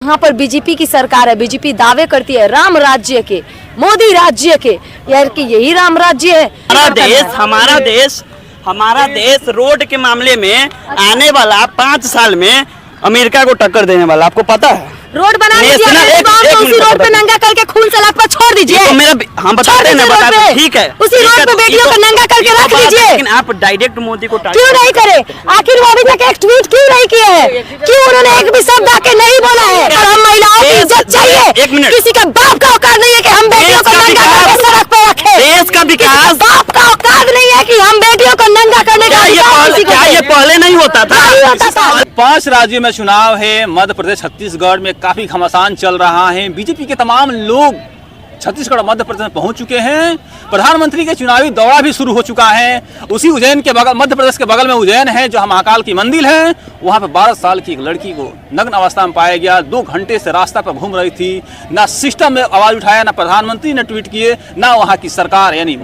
यहाँ पर बीजेपी की सरकार है, बीजेपी दावे करती है राम राज्य के, मोदी राज्य के, यार कि यही राम राज्य है। हमारा देश रोड के मामले में आने वाला 5 साल में अमेरिका को टक्कर देने वाला, आपको पता है। रोड बनाने उसी रोड पे नंगा करके खून सलाख पर छोड़ दीजिए। तो मेरा हम बताते हैं, ठीक है, उसी रोड पे बेटियों को नंगा करके रख दीजिए। लेकिन आप डायरेक्ट मोदी को क्यों नहीं करे? आखिर वो अभी तक एक ट्वीट क्यों नहीं किए हैं? क्यों उन्होंने एक भी शब्द आके नहीं बोला है? और हम महिलाओं की इज्जत चाहिए। एक मिनट, किसी का बाप का औकात नहीं है कि हम बेटियों को नंगा करके सड़क पर रखें। देश का विकास, बाप का औकात नहीं है कि हम बेटियों को नंगा करने का। क्या ये पहले नहीं होता था? 5 राज्यों में चुनाव है। मध्य प्रदेश, छत्तीसगढ़ में काफी घमासान चल रहा है। बीजेपी के तमाम लोग छत्तीसगढ़ और मध्य प्रदेश में पहुंच चुके हैं। प्रधानमंत्री के चुनावी दौरा भी शुरू हो चुका है। उसी उज्जैन के बगल, मध्य प्रदेश के बगल में उज्जैन है, जो महाकाल की मंदिर है। वहां पे 12 साल की एक लड़की को नग्न अवस्था में पाया गया। 2 घंटे से रास्ता पर घूम रही थी। ना सिस्टम में आवाज उठाया, ना प्रधानमंत्री ने ट्वीट किए, ना वहाँ की सरकार यानी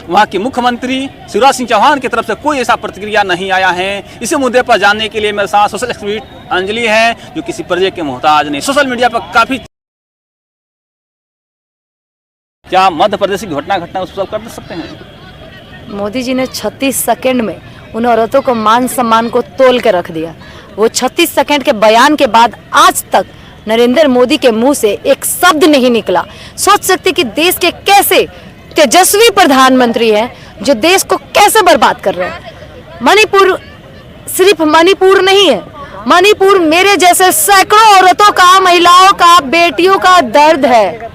वहाँ के मुख्यमंत्री शिवराज सिंह चौहान की तरफ से कोई ऐसा प्रतिक्रिया नहीं आया है। इसी मुद्दे पर जानने के लिए मेरे साथ सोशल एक्टिविस्ट अंजलि है, जो किसी परिचय के मोहताज नहीं। सोशल मीडिया पर काफी क्या मध्य प्रदेश की घटना उस पर कर सकते हैं? मोदी जी ने 36 सेकंड में उन औरतों को मान सम्मान को तोल के रख दिया। वो 36 सेकंड के बयान के बाद आज तक नरेंद्र मोदी के मुंह से एक शब्द नहीं निकला। सोच सकते कि देश के कैसे तेजस्वी प्रधानमंत्री हैं जो देश को कैसे बर्बाद कर रहे हैं। मणिपुर सिर्फ मणिपुर नहीं है, मणिपुर मेरे जैसे सैकड़ों औरतों का, महिलाओं का, बेटियों का दर्द है।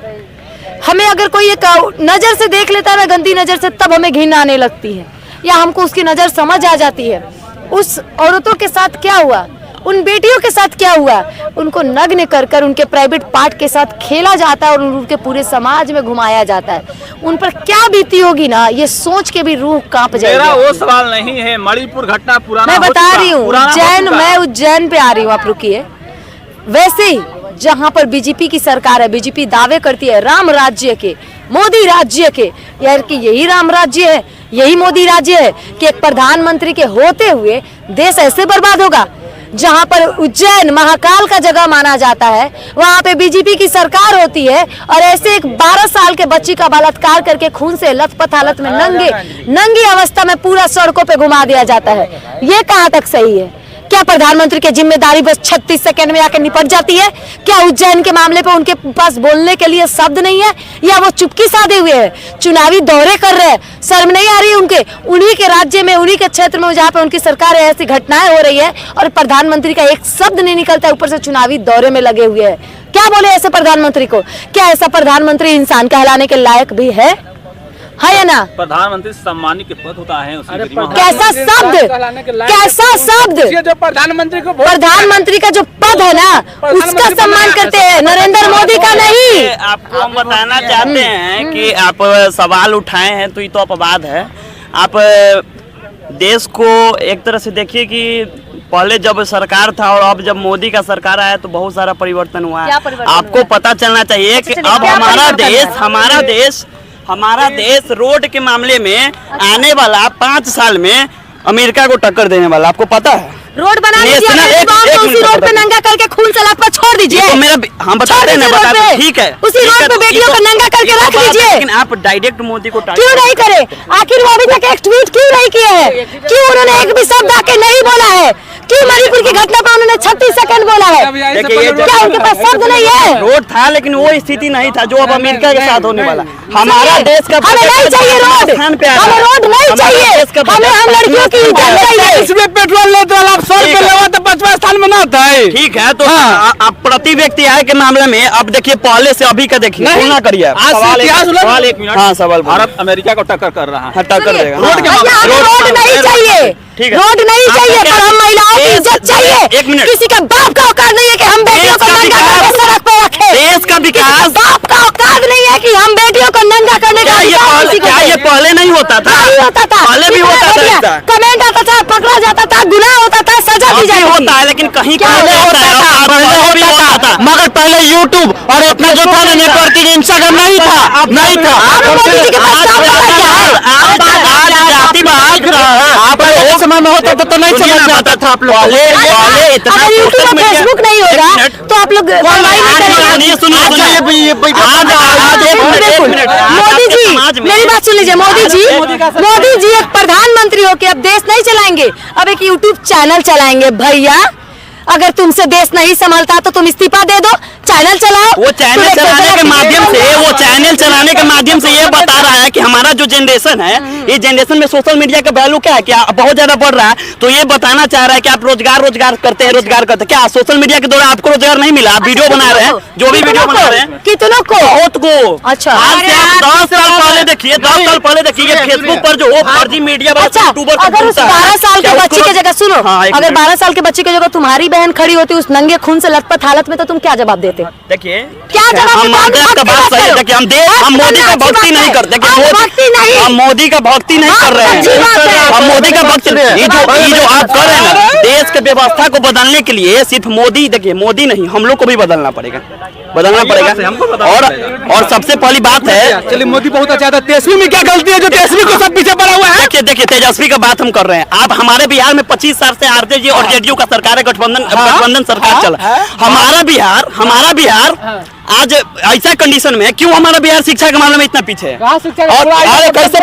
हमें अगर कोई एक नजर से देख लेता है ना, गंदी नजर से, तब हमें घिन आने लगती है या हमको उसकी नजर समझ आ जाती है। उस औरतों के साथ क्या हुआ, उन बेटियों के साथ क्या हुआ, उनको नग्न कर कर उनके प्राइवेट पार्ट के साथ खेला जाता है और उनके पूरे समाज में घुमाया जाता है। उन पर क्या बीती होगी ना, ये सोच के भी रूह कांप जाएगी। मेरा वो सवाल नहीं है, मणिपुर घटना पुराना मैं बता रही हूँ, उज्जैन, मैं उज्जैन पे आ रही हूँ, आप रुकिए। वैसे ही जहाँ पर बीजेपी की सरकार है, बीजेपी दावे करती है राम राज्य के, मोदी राज्य के, यार कि यही राम राज्य है, यही मोदी राज्य है कि एक प्रधानमंत्री के होते हुए देश ऐसे बर्बाद होगा। जहाँ पर उज्जैन महाकाल का जगह माना जाता है, वहाँ पे बीजेपी की सरकार होती है और ऐसे एक 12 साल के बच्ची का बलात्कार करके खून से लथपथ हालत में नंगी अवस्था में पूरा सड़कों पे घुमा दिया जाता है। ये कहाँ तक सही है? क्या प्रधानमंत्री की जिम्मेदारी बस 36 सेकंड में आकर निपट जाती है? क्या उज्जैन के मामले पे उनके पास बोलने के लिए शब्द नहीं है, या वो चुपकी साधे हुए हैं, चुनावी दौरे कर रहे हैं? शर्म नहीं आ रही उनके? उन्हीं के राज्य में, उन्हीं के क्षेत्र में जहाँ पे उनकी सरकार है, ऐसी घटनाएं हो रही है और प्रधानमंत्री का एक शब्द नहीं निकलता, ऊपर से चुनावी दौरे में लगे हुए हैं। क्या बोले ऐसे प्रधानमंत्री को? क्या ऐसा प्रधानमंत्री इंसान कहलाने के लायक भी है या ना? प्रधानमंत्री सम्मानित पद होता है, कैसा शब्द, कैसा शब्द? जो प्रधानमंत्री को, प्रधानमंत्री का जो पद है ना, उसका सम्मान करते हैं, नरेंद्र मोदी का नहीं। आपको हम बताना चाहते हैं कि आप सवाल उठाए हैं तो ये तो अपवाद है। आप देश को एक तरह से देखिए कि पहले जब सरकार था और अब जब मोदी का सरकार आया तो बहुत सारा परिवर्तन हुआ है। आपको पता चलना चाहिए कि अब हमारा देश रोड के मामले में आने वाला 5 साल में अमेरिका को टक्कर देने वाला, आपको पता है। रोड बनाने उसी रोड पे नंगा करके खून सलाख पर छोड़ दीजिए। तो मेरा हम बताते हैं, ठीक है, उसी रोड पे बेटियों को नंगा करके रख दीजिए। लेकिन आप डायरेक्ट मोदी को क्यों नहीं करे? आखिर वो अभी तक एक ट्वीट क्यों नहीं किए हैं? क्यों उन्होंने एक भी शब्द आके नहीं बोला है? क्यों मणिपुर की घटना पर उन्होंने 36 सेकंड बोला है? क्या उनके पास शब्द नहीं है? रोड था लेकिन वो स्थिति नहीं था जो अब अमेरिका के साथ होने वाला। हमारा देश का हमें नहीं चाहिए रोड, हमें रोड नहीं चाहिए, हमें हम लड़कियों की इज्जत चाहिए। इसमें पेट्रोल लेते आप 100 रुपए लेवा तो 5वां स्थान में ना आता है। ठीक है, तो आप प्रति व्यक्ति आय के मामले में अब देखिए, पहले से अभी का देखिए, तुलना करिए। सवाल 1 मिनट। हाँ, सवाल भारत अमेरिका को टक्कर कर रहा है, टक्कर देगा। रोड नहीं चाहिए, रोड नहीं चाहिए, पर हम महिलाओं की इज्जत चाहिए। 1 मिनट, किसी का बाप का औकात नहीं है कि हम बेटियों को नंगा करके सड़क पर रखें। देश का विकास, बाप का औकात नहीं है कि हम बेटियों को नंगा करने का। क्या ये पहले नहीं होता था? नहीं होता था, पहले भी होता था, कमेंट आता था, पकड़ा जाता था, गुनाह होता था, सजा दी जाती होता है, लेकिन कहीं पहले होता था। मगर पहले यूट्यूब और अपना जो था नेटवर्किंग, इंस्टाग्राम नहीं था। आप समय में होता तो तो नहीं समझ में आता था आप लोग। पहले इतना अगर यूट्यूब और फेसबुक नहीं होगा तो आप लोग मोदी जी, मेरी बात सुन लीजिए। मोदी जी एक प्रधानमंत्री होके अब देश नहीं चलाएंगे, अब एक यूट्यूब चैनल चलाएंगे। भैया अगर तुमसे देश नहीं संभलता तो तुम इस्तीफा दे दो, चैनल चलाओ। वो चैनल चलाने के माध्यम से ये बता रहा है कि हमारा जो जनरेशन है, ये जनरेशन में सोशल मीडिया का वैल्यू क्या है, क्या बहुत ज्यादा बढ़ रहा है। तो ये बताना चाह रहा है कि आप रोजगार करते हैं, क्या सोशल मीडिया के द्वारा आपको रोजगार नहीं मिला? आप वीडियो बना रहे हैं, जो भी वीडियो बना रहे हैं, कितनों को? बहुत को। अच्छा, आज से आप 10 साल पहले देखिए, 10 साल पहले देखिए फेसबुक पर जो फर्जी मीडिया यूट्यूबर, अगर उस 12 साल के बच्चे की जगह सुनो, अगर 12 साल के बच्चे की जगह तुम्हारी बहन खड़ी होती उस नंगे खून से लथपथ हालत में, तो तुम क्या जवाब देते? देखिए क्या जवाब? हम बात सही है। देखिए हम मोदी का भक्ति नहीं करते, हम मोदी का भक्ति नहीं कर रहे हैं, हम मोदी का भक्ति। ये जो आप कर रहे हैं ना, देश के व्यवस्था को बदलने के लिए सिर्फ मोदी, देखिए मोदी नहीं, हम लोग को भी बदलना पड़ेगा। और सबसे पहली बात है, चलिए मोदी बहुत अच्छा था, तेजस्वी में क्या गलती है जो तेजस्वी को सब पीछे पड़ा हुआ है? देखिए तेजस्वी का बात हम कर रहे हैं। आप हमारे बिहार में 25 साल से आरजेडी और जेडीयू का सरकार है, गठबंधन सरकार चला। हमारा बिहार आज ऐसा कंडीशन में, क्यों हमारा बिहार शिक्षा के मामले में इतना पीछे है? और कैसे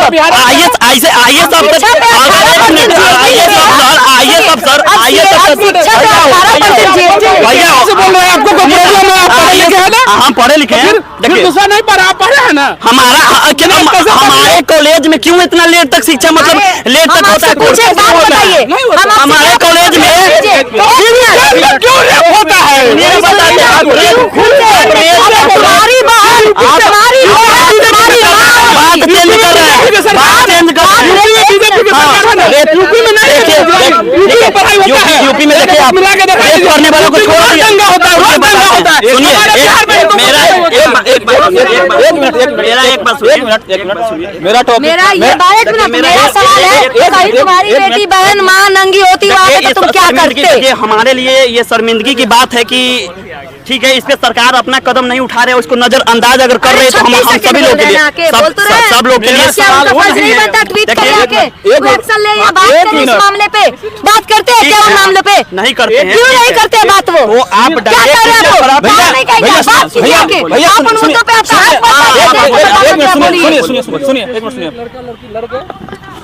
हम पढ़े लिखे हैं, दूसरा नहीं पढ़ा, आप पढ़े हैं ना। हमारे कॉलेज में क्यों इतना लेट तक शिक्षा, मतलब लेट तक होता है कोर्स? हमारे कॉलेज में क्यों होता है? तुम्हारी बहन, तुम्हारी यूपी में देखिए आप करने वालों को छोड़ दिया। मेरा सवाल है, कहीं तुम्हारी बेटी बहन माँ नंगी होती वहाँ तो तुम क्या करते? हमारे लिए ये शर्मिंदगी की बात है कि ठीक है, इस पे सरकार अपना कदम नहीं उठा रहे, उसको नजरअंदाज अगर कर रहे तो हम सभी लोग के लिए, सब लोग के लिए मामले पे बात करते हैं क्या? मामले पे नहीं करते हैं। क्यों नहीं करते हैं बात? वो आप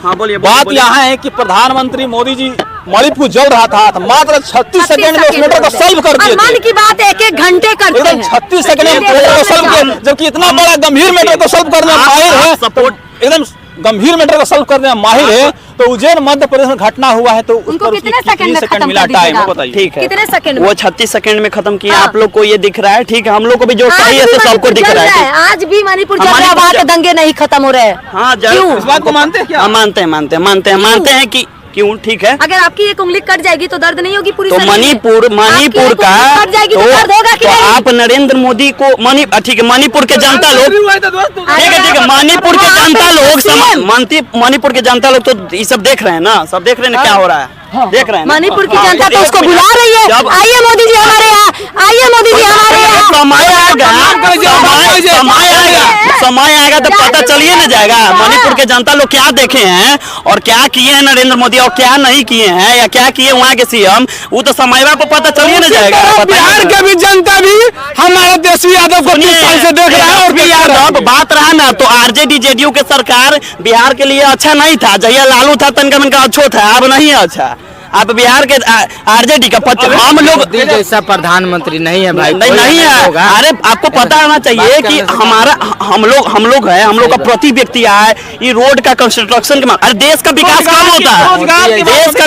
हाँ बोलिए। बात यहाँ है कि प्रधानमंत्री मोदी जी मणिपुर जल रहा था, मात्र 36 सेकंड में उस मैटर को सॉल्व कर दिए। मन की बात 1-1 घंटे करते हैं, 36 सेकंड में मैटर को सॉल्व किया, जबकि इतना बड़ा गंभीर मैटर को सॉल्व करने में माहिर है, एकदम गंभीर मैटर को सॉल्व करने में माहिर है। तो उज्जैन मध्य प्रदेश में घटना हुआ है, तो उनको कितने सेकंड मिला टाइम, वो बताइए। ठीक है, कितने सेकंड? वो 36 सेकंड में खत्म किया। आप लोग को ये दिख रहा है, ठीक है, हम लोग को भी जो सही है तो सबको दिख रहा है। आज भी मणिपुर जल रहा है, वहाँ के दंगे नहीं खत्म हो रहे हैं। हाँ, इस बात को मानते हैं क्या? मानते हैं कि क्यों? ठीक है, अगर आपकी एक उंगली कट जाएगी तो दर्द नहीं होगी पूरी? तो मणिपुर का कट जाएगी तो दर्द होगा कि नहीं? आप नरेंद्र मोदी को ठीक है, मणिपुर के जनता लोग, ठीक है, मणिपुर के जनता लोग तो ये सब देख रहे हैं ना, सब देख रहे हैं क्या हो रहा है, देख रहे हैं। मणिपुर की जनता तो उसको बुला रही है, आइए मोदी जी हमारे यहाँ, आइए मोदी जी हमारे यहाँ। समय आएगा तो पता चलिए न जाएगा मणिपुर के जनता लोग क्या देखे हैं और क्या किए हैं नरेंद्र मोदी, और क्या नहीं किए हैं, या क्या किए वहाँ के सीएम, वो तो समय पर पता चलिए न जाएगा। बिहार के भी जनता भी हमारे तेजस्वी यादव को 30 साल से देख रहा है। और यादव बात रहा ना, तो आरजेडी जेडीयू के सरकार बिहार के लिए अच्छा नहीं था। जहिया लालू था तनका अच्छो था, अब नहीं है अच्छा। आप बिहार के आरजेडी का हम लोग जैसा प्रधानमंत्री नहीं है भाई, नहीं है। अरे आपको पता होना चाहिए कि हमारा हम लोग है, हम लोग का प्रति व्यक्ति आए, ये रोड का कंस्ट्रक्शन के, अरे देश का विकास कहाँ होता है? देश का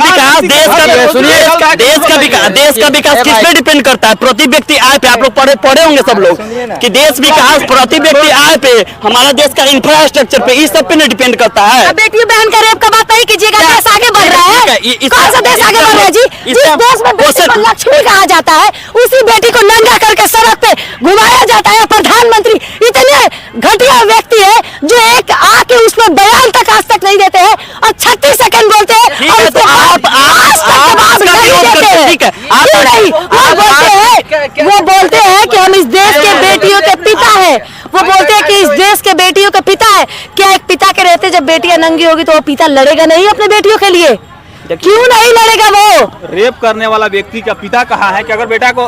विकास किस पे डिपेंड करता है? प्रति व्यक्ति आय पे। आप लोग पढ़े होंगे सब लोग कि देश विकास प्रति व्यक्ति आय पे, हमारा देश का इंफ्रास्ट्रक्चर पे, इस सब पे नहीं डिपेंड करता है। बेटी बहन का रेप का बात नहीं कीजिएगा, देश आगे बढ़ रहा है। आगे बढ़ रहा है जी। जिस देश में बेटी को लक्ष्मी कहा जाता है, उसी बेटी को नंगा करके सड़क पे घुमाया जाता है। प्रधानमंत्री इतने घटिया व्यक्ति है जो एक आके उसमें बयान तक आज तक नहीं देते हैं और 36 सेकंड बोलते हैं और उसके बाद वो बोलते हैं कि हम इस देश के बेटियों के पिता हैं। वो बोलते हैं कि इस देश के बेटियों के पिता है। क्या एक पिता के रहते जब बेटियां नंगी होगी तो वो पिता लड़ेगा नहीं अपने बेटियों के लिए? क्यों नहीं लड़ेगा वो? रेप करने वाला व्यक्ति का पिता कहा है कि अगर बेटा को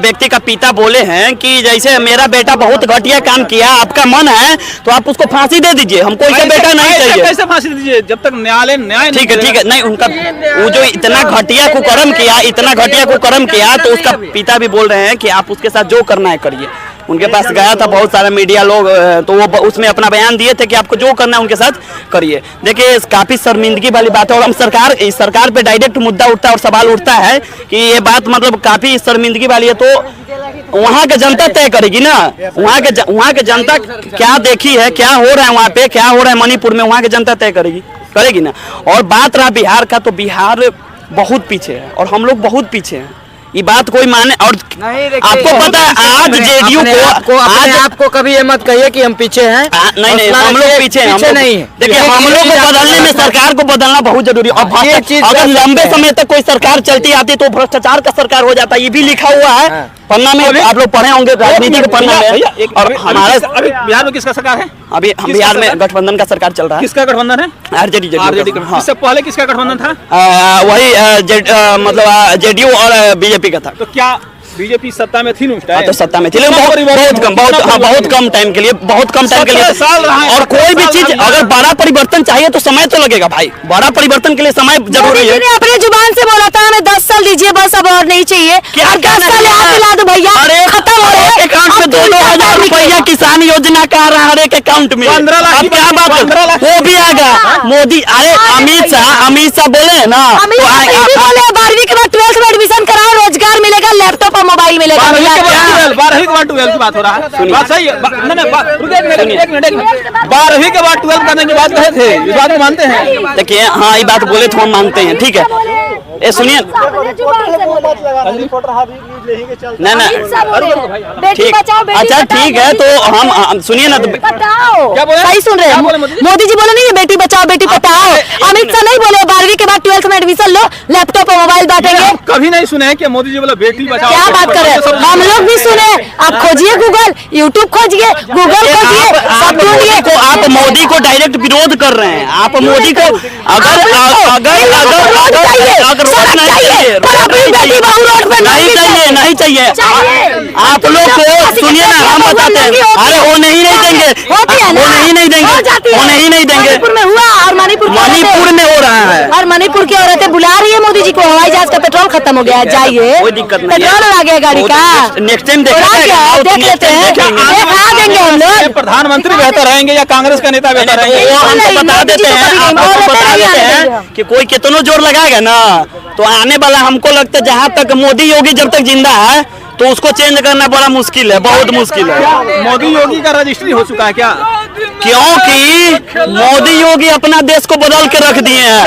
व्यक्ति का पिता बोले हैं कि जैसे मेरा बेटा बहुत घटिया काम किया, आपका मन है तो आप उसको फांसी दे दीजिए, हमको ऐसा बेटा नहीं चाहिए। कैसे फांसी दीजिए जब तक न्यायालय न्याय ठीक है नहीं, उनका वो जो इतना घटिया कुकर्म किया तो उसका पिता भी बोल रहे हैं कि आप उसके साथ जो करना है करिए। उनके पास गया था बहुत सारे मीडिया लोग, तो वो उसमें अपना बयान दिए थे कि आपको जो करना है उनके साथ करिए। देखिए काफी शर्मिंदगी वाली बात है और हम सरकार पे डायरेक्ट मुद्दा उठता है और सवाल उठता है कि ये बात मतलब काफी शर्मिंदगी वाली है। तो वहाँ के जनता तय करेगी ना, वहाँ के जनता क्या देखी है, क्या हो रहा है वहाँ पे, क्या हो रहा है मणिपुर में, वहाँ की जनता तय करेगी ना। और बात रहा बिहार का, तो बिहार बहुत पीछे है और हम लोग बहुत पीछे हैं, ये बात कोई माने। और आपको पता है आज जेडीयू को आपको कभी ये मत कहिए कि हम पीछे हैं। नहीं हम लोग पीछे नहीं। देखिए हम लोग को बदलने में सरकार को बदलना बहुत जरूरी है। और अगर लंबे समय तक कोई सरकार चलती आती तो भ्रष्टाचार का सरकार हो जाता है, ये भी लिखा हुआ है पन्ना में, आप लोग पढ़े होंगे राजनीति के पन्ना में। और हमारा अभी बिहार में किसका सरकार है? अभी बिहार में गठबंधन का सरकार चल रहा है। किसका गठबंधन है? आरजेडी। इससे पहले किसका गठबंधन था? वही मतलब जेडीयू और बीजेपी का था। तो क्या बीजेपी सत्ता में थी उस टाइम? तो सत्ता में थी, बहुत कम टाइम के लिए, और कोई भी चीज अगर बड़ा परिवर्तन चाहिए तो समय तो लगेगा भाई, बड़ा परिवर्तन के लिए समय जरूरी है। अपने जुबान से बोला था हमें 10 साल दीजिए बस, अब और नहीं चाहिए। क्या 10 साल दिला दो भैया, खत्म हो रहे अकाउंट में 2,000 रुपया किसान योजना का आ रहा है हर एक अकाउंट में। 15 लाख अब क्या बात है, वो भी आएगा मोदी। अरे अमित शाह बोले ना, 12वीं के बाद 12th में एडमिशन कराओ, रोजगार मिलेगा, लैपटॉप और मोबाइल मिलेगा। 12वीं के बाद 12वीं की बात हो रहा है, बात सही है। एक मिनट 12वीं के बाद 12 करने की बात कहे थे, इस बात को मानते हैं? देखिए हाँ ये बात बोले तो हम मानते हैं, ठीक है। ये सुनिए नहीं ठीक, अच्छा ठीक है, तो हम सुनिए ना, तो सही सुन रहे हैं। मोदी जी बोले नहीं बेटी बचाओ बेटी पढ़ाओ, अमित शाह नहीं बोले 12वीं के बाद 12th में एडमिशन लो, लैपटॉप और मोबाइल बांटेंगे। कभी नहीं सुने कि मोदी जी बोले बेटी बचाओ। क्या बात कर रहे हैं, हम लोग भी सुने। आप खोजिए गूगल, यूट्यूब खोजिए, गूगल खोजिए, सब ढूंढिए। को आप मोदी को डायरेक्ट विरोध कर रहे हैं। आप मोदी को अगर नहीं चाहिए आप लोग को सुनिए ना, हम बताते हैं। अरे वो नहीं देंगे, वो नहीं देंगे। मणिपुर में हुआ और मणिपुर में हो रहा है, और मणिपुर की औरतें बुला रही है मोदी जी को, हवाई जहाज का पेट्रोल खत्म हो गया, जाइए। कोई दिक्कत नहीं, पेट्रोल आ गया गाड़ी का, नेक्स्ट टाइम देख लेते हैं, देखा देंगे हम लोग। प्रधानमंत्री बेहतर रहेंगे या कांग्रेस का नेता बेहतर रहेंगे? वो हमको बता देते हैं कि कोई कितनों जोर लगाएगा ना, तो आने वाला हमको लगता है जहाँ तक मोदी योगी जब तक जिंदा है तो उसको चेंज करना बड़ा मुश्किल है, बहुत मुश्किल है। मोदी योगी का रजिस्ट्री हो चुका है क्या? क्योंकि मोदी योगी अपना देश को बदल के रख दिए हैं।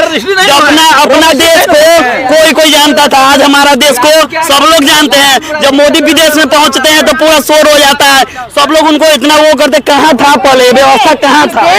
अपना देश को कोई जानता था, आज हमारा देश को सब लोग जानते हैं। जब मोदी विदेश में पहुंचते हैं तो पूरा शोर हो जाता है, सब लोग उनको इतना वो करते, कहाँ था पहले व्यवस्था, कहाँ था।